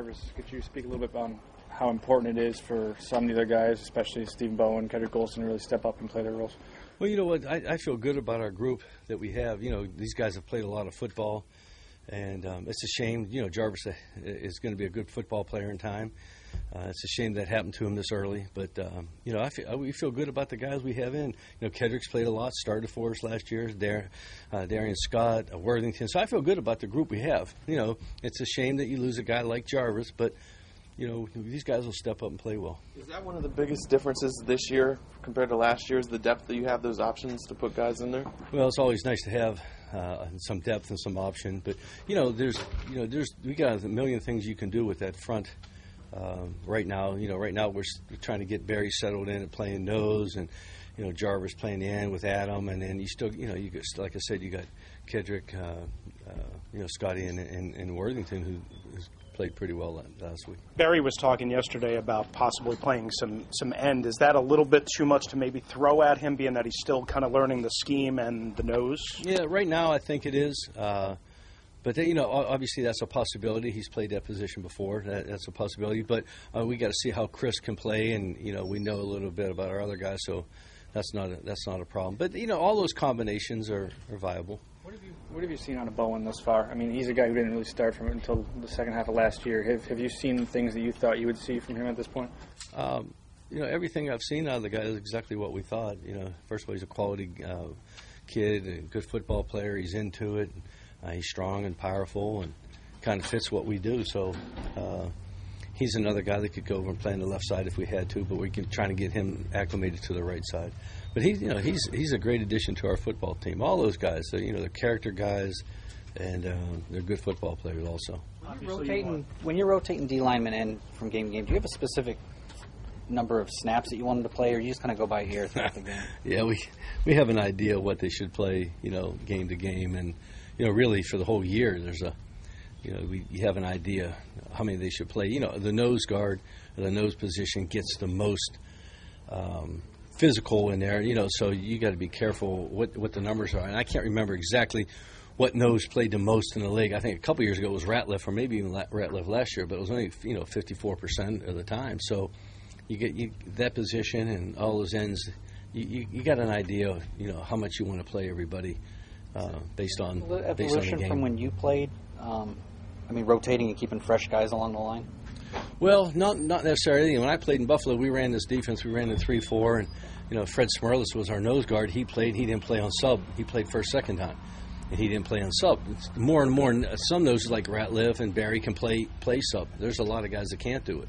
Jarvis. Could you speak a little bit on how important it is for some of the other guys, especially Stephen Bowen, Kedrick Golston, to really step up and play their roles? Well, you know what? I feel good about our group that we have. You know, these guys have played a lot of football, and it's a shame. You know, Jarvis is going to be a good football player in time. It's a shame that happened to him this early, but you know, we feel good about the guys we have in. You know, Kedrick's played a lot, started for us last year. Darian Scott, Worthington. So I feel good about the group we have. You know, it's a shame that you lose a guy like Jarvis, but you know, these guys will step up and play well. Is that one of the biggest differences this year compared to last year? Is the depth that you have those options to put guys in there? Well, it's always nice to have some depth and some option, but you know, we got a million things you can do with that front. Right now we're trying to get Barry settled in and playing nose, and you know, Jarvis playing the end with Adam, and then you still, you know, you got, like I said, you got Kedrick, you know, Scotty and Worthington, who has played pretty well last week. Barry was talking yesterday about possibly playing some end. Is that a little bit too much to maybe throw at him, being that he's still kind of learning the scheme and the nose? Yeah, right now I think it is. But, you know, obviously that's a possibility. He's played that position before. That's a possibility. But we got to see how Chris can play, and, you know, we know a little bit about our other guys, so that's not a problem. But, you know, all those combinations are viable. What have you seen out of Bowen thus far? I mean, he's a guy who didn't really start from it until the second half of last year. Have you seen things that you thought you would see from him at this point? You know, everything I've seen out of the guy is exactly what we thought. You know, first of all, he's a quality kid, a good football player. He's into it. He's strong and powerful and kind of fits what we do. So he's another guy that could go over and play on the left side if we had to, but we can try to get him acclimated to the right side. But he's a great addition to our football team. All those guys, you know, they're character guys, and they're good football players also. When you're rotating D linemen in from game to game, do you have a specific number of snaps that you want them to play, or you just kind of go by ear throughout the game? Yeah, we have an idea of what they should play, you know, game to game, and you know, really for the whole year, you have an idea how many they should play. You know, the nose guard, or the nose position gets the most physical in there. You know, so you got to be careful what the numbers are. And I can't remember exactly what nose played the most in the league. I think a couple years ago it was Ratliff, or maybe even Ratliff last year, but it was only 54% of the time. So you get that position and all those ends. You got an idea of, you know, how much you want to play everybody. Based on the game. From when you played, rotating and keeping fresh guys along the line? Well, not necessarily. When I played in Buffalo, we ran this defense. We ran the 3-4, and you know, Fred Smerlis was our nose guard. He didn't play on sub. He played first, second time, and he didn't play on sub. It's more and more, some noses like Ratliff and Barry can play sub. There's a lot of guys that can't do it,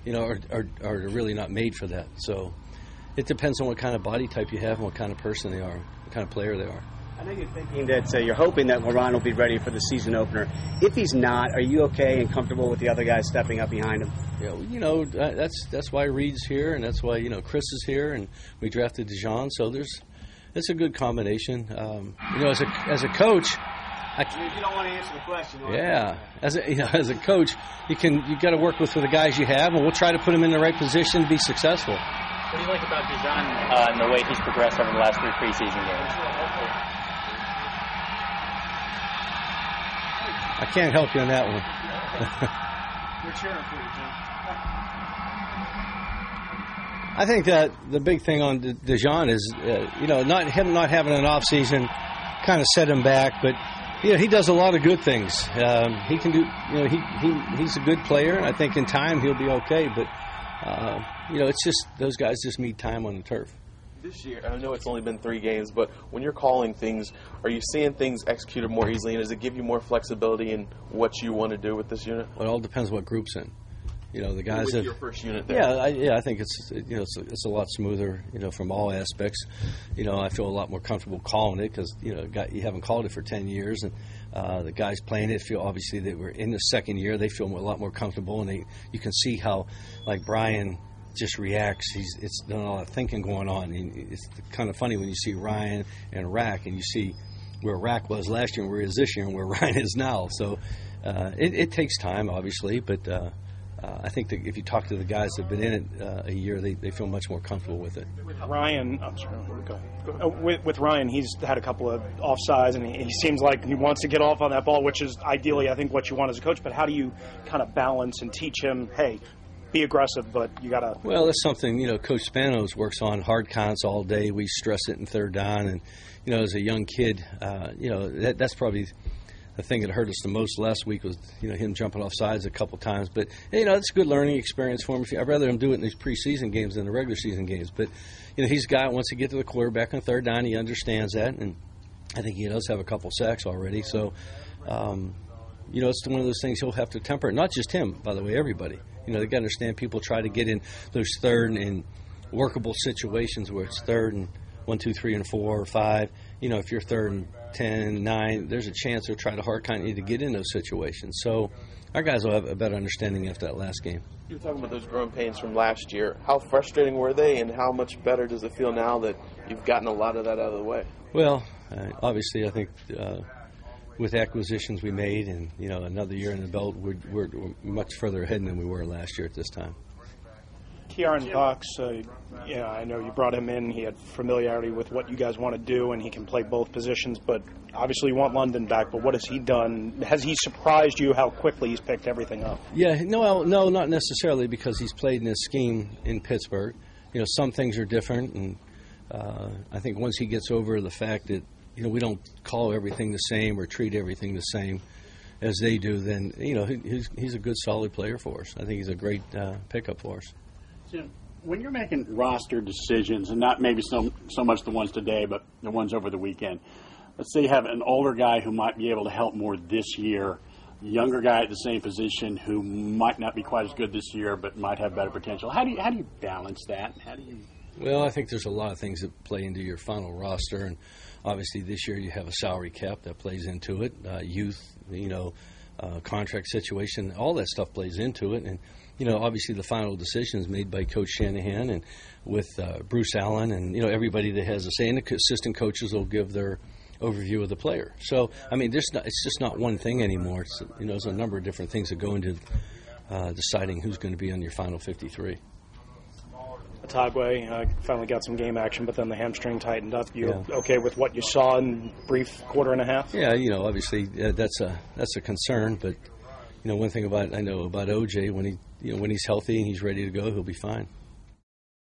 you know, are really not made for that. So it depends on what kind of body type you have and what kind of person they are, what kind of player they are. I know you're thinking that you're hoping that LeRon will be ready for the season opener. If he's not, are you okay and comfortable with the other guys stepping up behind him? Yeah, you know, that's why Reed's here, and that's why, you know, Chris is here, and we drafted Dijon. So it's a good combination. You know, as a coach, you don't want to answer the question. Yeah, as a coach, you got to work with the guys you have, and we'll try to put them in the right position to be successful. What do you like about Dijon and the way he's progressed over the last 3 preseason games? I can't help you on that one. We're cheering for you, Jim. I think that the big thing on Dijon is, you know, not having an off season kind of set him back, but you know, he does a lot of good things. He can do, you know, he's a good player, and I think in time he'll be okay. But you know, it's just those guys just need time on the turf. This year, I know it's only been 3 games, but when you're calling things, are you seeing things executed more easily, and does it give you more flexibility in what you want to do with this unit? Well, it all depends what group's in. You know, the guys with that your first unit there. Yeah, I think it's a lot smoother. You know, from all aspects. You know, I feel a lot more comfortable calling it because you haven't called it for 10 years, and the guys playing it feel obviously they were in the second year. They feel a lot more comfortable, and you can see how, like Brian just reacts. It's done a lot of thinking going on. And it's kind of funny when you see Ryan and Rack, and you see where Rack was last year and where he is this year and where Ryan is now. So it takes time, obviously, but I think that if you talk to the guys that have been in it a year, they feel much more comfortable with it. Ryan, I'm sorry, go. With Ryan, he's had a couple of offsides, and he seems like he wants to get off on that ball, which is ideally, I think, what you want as a coach. But how do you kind of balance and teach him, hey, be aggressive, but you got to... Well, that's something, Coach Spanos works on, hard counts all day. We stress it in third down. And, as a young kid, that's probably the thing that hurt us the most last week was, him jumping off sides a couple times. But, it's a good learning experience for him. I'd rather him do it in these preseason games than the regular season games. But, he's got, once he gets to the quarterback on third down, he understands that. And I think he does have a couple sacks already. So, it's one of those things he'll have to temper. Not just him, by the way, everybody. They got to understand people try to get in those third and workable situations where it's third and 1, 2, 3, and 4 or 5. If you're third and 10, 9, there's a chance they'll try to hard count you to get in those situations. So our guys will have a better understanding after that last game. You were talking about those growing pains from last year. How frustrating were they, and how much better does it feel now that you've gotten a lot of that out of the way? Well, obviously, I think with acquisitions we made and, another year in the belt, we're much further ahead than we were last year at this time. Kieran Cox, I know you brought him in. He had familiarity with what you guys want to do, and he can play both positions. But obviously you want London back, but what has he done? Has he surprised you how quickly he's picked everything up? Yeah, no, not necessarily, because he's played in this scheme in Pittsburgh. Some things are different, and I think once he gets over the fact that, we don't call everything the same or treat everything the same as they do, then, he's a good, solid player for us. I think he's a great pickup for us. Jim, when you're making roster decisions, and not maybe so much the ones today, but the ones over the weekend, let's say you have an older guy who might be able to help more this year, a younger guy at the same position who might not be quite as good this year but might have better potential. How do you balance that? Well, I think there's a lot of things that play into your final roster, and obviously this year you have a salary cap that plays into it, youth, contract situation, all that stuff plays into it, and obviously the final decision is made by Coach Shanahan and with Bruce Allen and everybody that has a say, and the assistant coaches will give their overview of the player. So it's just not one thing anymore. It's, there's a number of different things that go into deciding who's going to be on your final 53. Otagwe finally got some game action, but then the hamstring tightened up. Okay with what you saw in brief quarter and a half? Yeah, obviously that's a concern, but one thing I know about OJ, when he's healthy and he's ready to go, he'll be fine.